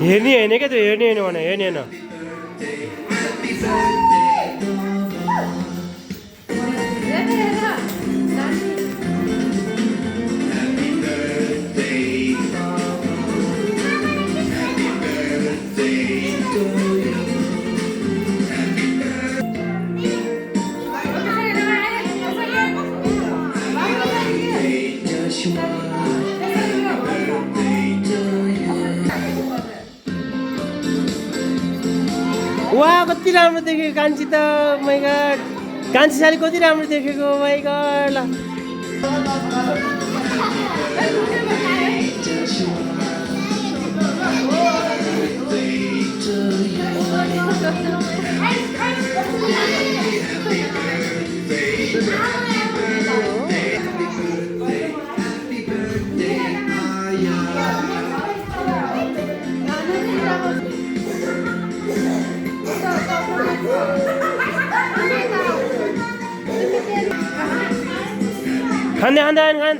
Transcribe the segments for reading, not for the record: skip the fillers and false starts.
हेर्ने होइन क्या त्यो हेर्ने होइन भने हेर्ने होइन वाह कति राम्रो देखेको कान्छी त माइ गॉड कान्छी साली कति राम्रो देखेको माइ गॉड ल खाँदै खाँदै खान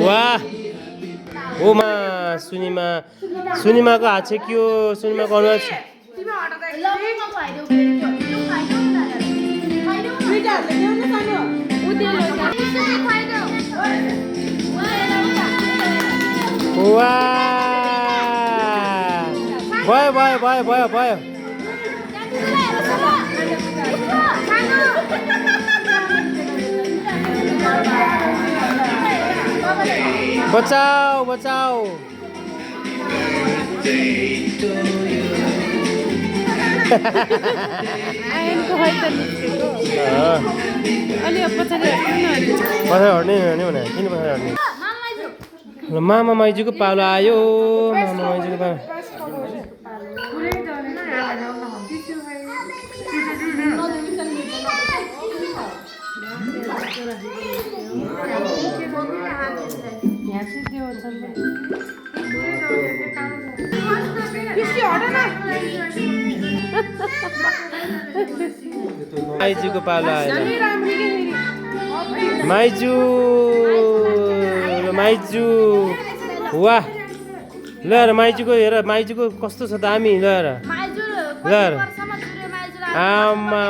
वाह ओमा सुनिमाको हात छेक्यो सुनिमाको अनुहार वाह भयो भयो भयो भयो भयो बचाओ बचाओ पछाडि हट्ने भने किन पछाडि हट्ने मामा माइजूको पालो आयो मामा माइजूको पालो माइजूको पालो आयो माइजू माइजू वाह ल हेर माइजूको हेर माइजूको कस्तो छ दामी ल हेर ल हेर आमा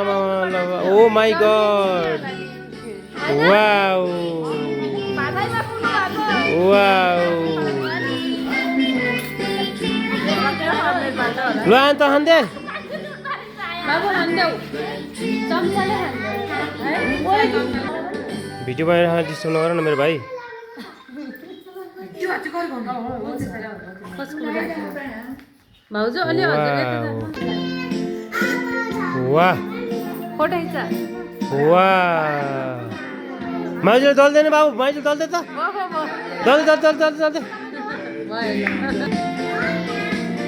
ओ माई गॉड वाउ वाउ ल अन्त हान्दे भिडियो बनाएर डिस्टर्ब नगर न मेरो भाइ वाह माइजूले दल्दैन बाबु माइजू दल्दै त दल्दै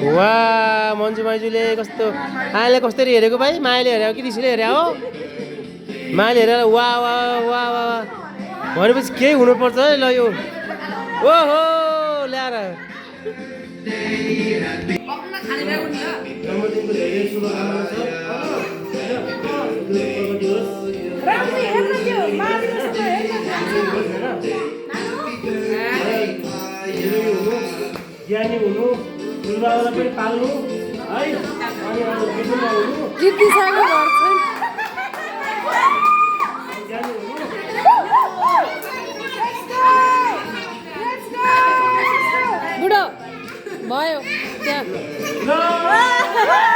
वाह मन्जु माइजूले कस्तो आले कसरी हेरेको भाइ मायाले हेरे कि रिसले हेरे हो मायाले हेरेर वाह वाह वाह वाह भनेपछि केही हुनुपर्छ है ल यो ओहो ल्याएर जन्मदिनको धेरै शुभकामना छ ज्ञानी हुनु बुढाबालाई पनि पाल्नु है अनि विष्णुमा हुनु जित्तिसाको घर छैन ज्ञानी हुनु बुढो भयो त्यहाँ ल